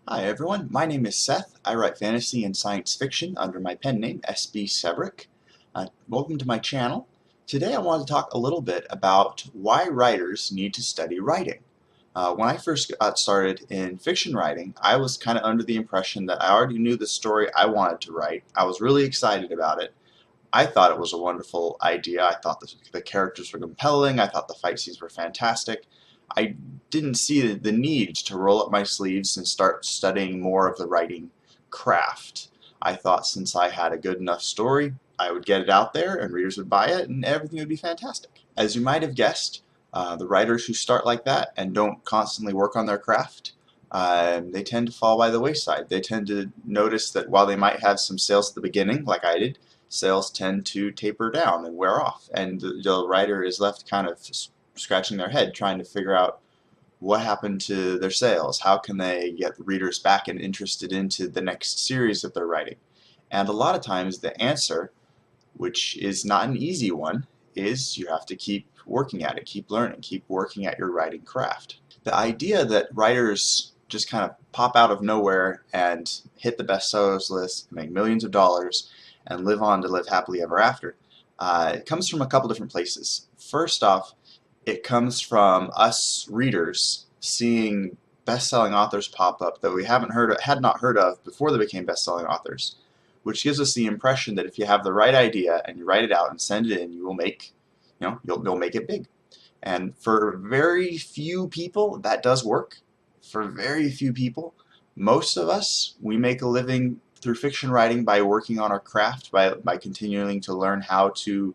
Hi everyone, my name is Seth. I write fantasy and science fiction under my pen name SB Sebrick. Welcome to my channel. Today I want to talk a little bit about why writers need to study writing. When I first got started in fiction writing, I was kind of under the impression that I already knew the story I wanted to write. I was really excited about it. I thought it was a wonderful idea. I thought the characters were compelling. I thought the fight scenes were fantastic. I didn't see the need to roll up my sleeves and start studying more of the writing craft. I thought since I had a good enough story, I would get it out there and readers would buy it and everything would be fantastic. As you might have guessed, the writers who start like that and don't constantly work on their craft, they tend to fall by the wayside. They tend to notice that while they might have some sales at the beginning, like I did, sales tend to taper down and wear off, and the writer is left kind of scratching their head trying to figure out what happened to their sales. How can they get readers back and interested into the next series that they're writing? And a lot of times the answer, which is not an easy one, is you have to keep working at it, keep learning, keep working at your writing craft. The idea that writers just kind of pop out of nowhere and hit the bestsellers list, make millions of dollars, and live on to live happily ever after, it comes from a couple different places. First off, it comes from us readers seeing best-selling authors pop up that we had not heard of before they became best-selling authors, which gives us the impression that if you have the right idea and you write it out and send it in, you will make, you'll make it big. And for very few people, that does work. For very few people, most of us, we make a living through fiction writing by working on our craft, by continuing to learn how to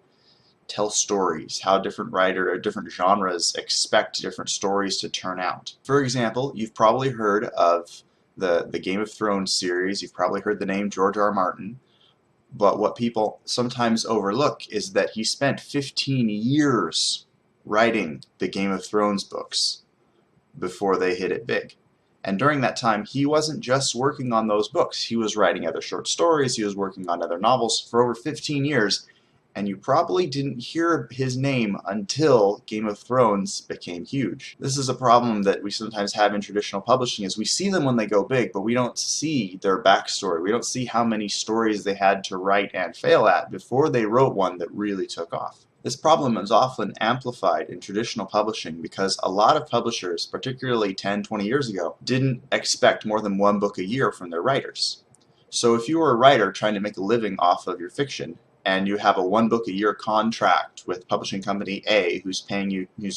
tell stories, how different genres expect different stories to turn out. For example, you've probably heard of the Game of Thrones series, you've probably heard the name George R. R. Martin, but what people sometimes overlook is that he spent 15 years writing the Game of Thrones books before they hit it big. And during that time, he wasn't just working on those books. He was writing other short stories, he was working on other novels for over 15 years, and you probably didn't hear his name until Game of Thrones became huge. This is a problem that we sometimes have in traditional publishing, is we see them when they go big, but we don't see their backstory. We don't see how many stories they had to write and fail at before they wrote one that really took off. This problem is often amplified in traditional publishing because a lot of publishers, particularly 10, 20 years ago, didn't expect more than one book a year from their writers. So if you were a writer trying to make a living off of your fiction, and you have a one book a year contract with publishing company A who's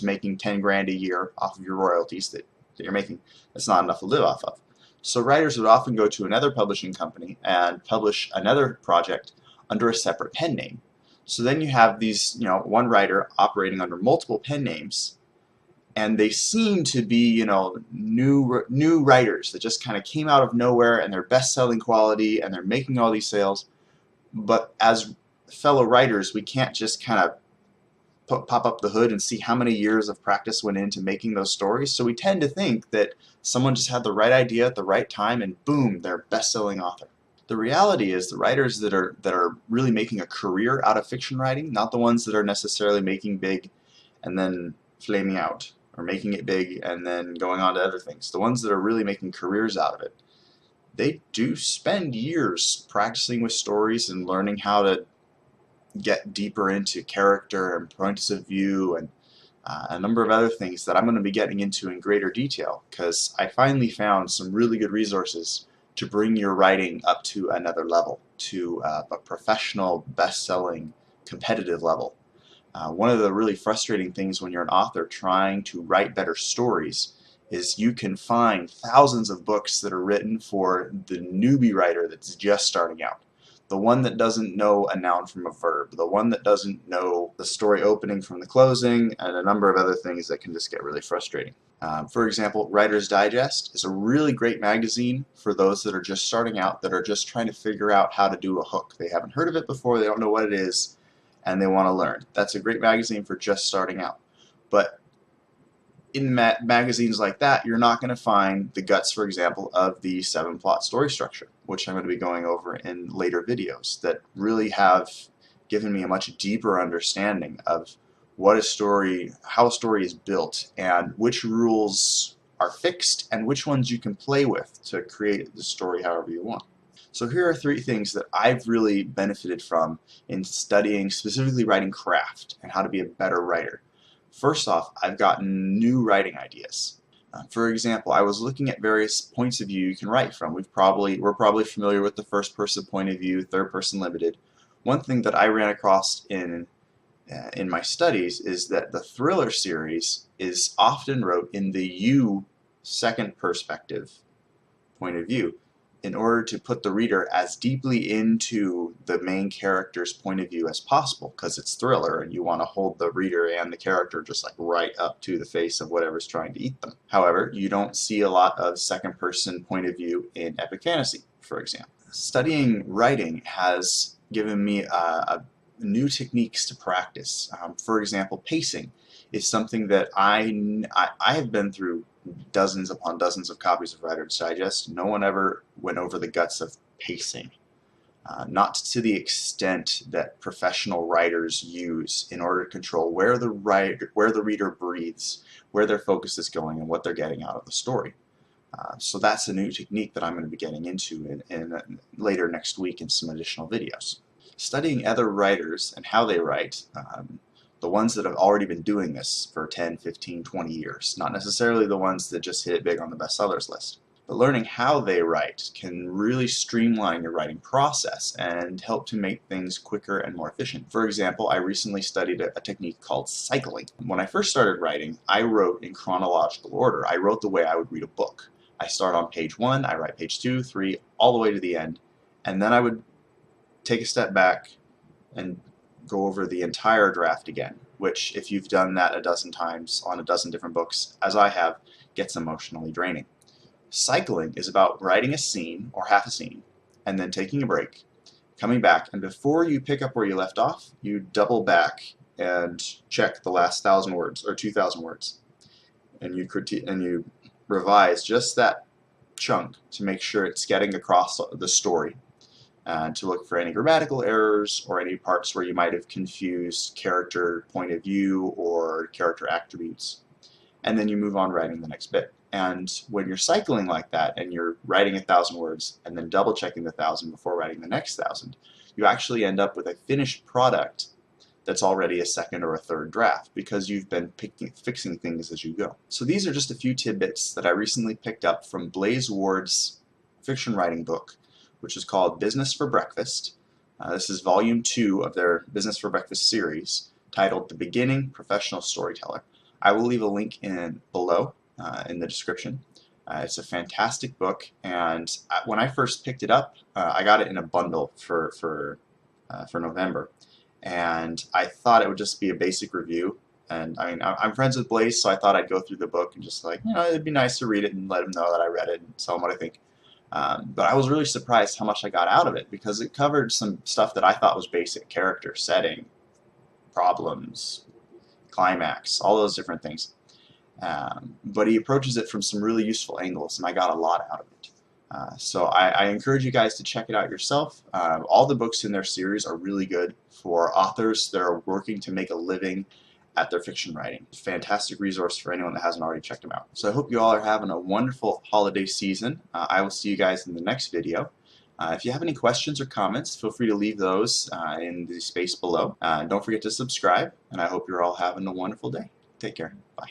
making 10 grand a year off of your royalties that you're making, that's not enough to live off of. So writers would often go to another publishing company and publish another project under a separate pen name. So then you have these, one writer operating under multiple pen names, and they seem to be, new writers that just kind of came out of nowhere, and they're best-selling quality, and they're making all these sales. But as fellow writers, we can't just kind of pop up the hood and see how many years of practice went into making those stories. So we tend to think that someone just had the right idea at the right time, and boom, they're a best-selling author. The reality is the writers that are really making a career out of fiction writing, not the ones that are necessarily making big and then flaming out, or making it big and then going on to other things. The ones that are really making careers out of it, they do spend years practicing with stories and learning how to get deeper into character and points of view and a number of other things that I'm going to be getting into in greater detail, because I finally found some really good resources to bring your writing up to another level, to a professional, best-selling, competitive level. One of the really frustrating things when you're an author trying to write better stories is you can find thousands of books that are written for the newbie writer that's just starting out. The one that doesn't know a noun from a verb, the one that doesn't know the story opening from the closing, and a number of other things that can just get really frustrating. For example, Writer's Digest is a really great magazine for those that are just starting out, that are just trying to figure out how to do a hook. They haven't heard of it before, they don't know what it is, and they want to learn. That's a great magazine for just starting out. But in magazines like that, you're not going to find the guts, for example, of the 7-plot story structure, which I'm going to be going over in later videos, that really have given me a much deeper understanding of what a story, how a story is built, and which rules are fixed and which ones you can play with to create the story however you want. So here are 3 things that I've really benefited from in studying, specifically writing craft and how to be a better writer. First off, I've gotten new writing ideas. For example, I was looking at various points of view you can write from. We're probably familiar with the first person point of view, third person limited. One thing that I ran across in my studies is that the thriller series is often wrote in the you second perspective point of view in order to put the reader as deeply into the main character's point of view as possible, because it's thriller and you want to hold the reader and the character just like right up to the face of whatever's trying to eat them. However, you don't see a lot of second person point of view in epic fantasy, for example. Studying writing has given me new techniques to practice. For example, pacing is something that I have been through dozens upon dozens of copies of Writer's Digest. No one ever went over the guts of pacing. Not to the extent that professional writers use in order to control where the reader breathes, where their focus is going, and what they're getting out of the story. So that's a new technique that I'm going to be getting into in later next week in some additional videos. Studying other writers and how they write, the ones that have already been doing this for 10, 15, 20 years, not necessarily the ones that just hit it big on the bestsellers list. But learning how they write can really streamline your writing process and help to make things quicker and more efficient. For example, I recently studied a technique called cycling. When I first started writing, I wrote in chronological order. I wrote the way I would read a book. I start on page 1, I write page 2, 3, all the way to the end, and then I would take a step back and go over the entire draft again, which, if you've done that a dozen times on a dozen different books, as I have, gets emotionally draining. Cycling is about writing a scene, or half a scene, and then taking a break, coming back, and before you pick up where you left off, you double back and check the last 1,000 words, or 2,000 words, and you revise just that chunk to make sure it's getting across the story. To look for any grammatical errors or any parts where you might have confused character point of view or character attributes. And then you move on writing the next bit. And when you're cycling like that and you're writing 1,000 words and then double checking the 1,000 before writing the next 1,000, you actually end up with a finished product that's already a second or a third draft because you've been fixing things as you go. So these are just a few tidbits that I recently picked up from Blaze Ward's fiction writing book, which is called Business for Breakfast. This is volume 2 of their Business for Breakfast series, titled The Beginning Professional Storyteller. I will leave a link below in the description. It's a fantastic book, and when I first picked it up, I got it in a bundle for November, and I thought it would just be a basic review. And I mean, I'm friends with Blaze, so I thought I'd go through the book and just like, it'd be nice to read it and let him know that I read it and tell him what I think. But I was really surprised how much I got out of it because it covered some stuff that I thought was basic: character, setting, problems, climax, all those different things. But he approaches it from some really useful angles, and I got a lot out of it. So I encourage you guys to check it out yourself. All the books in their series are really good for authors that are working to make a living at their fiction writing. Fantastic resource for anyone that hasn't already checked them out. So I hope you all are having a wonderful holiday season. I will see you guys in the next video. If you have any questions or comments, feel free to leave those in the space below. Don't forget to subscribe, and I hope you're all having a wonderful day. Take care. Bye.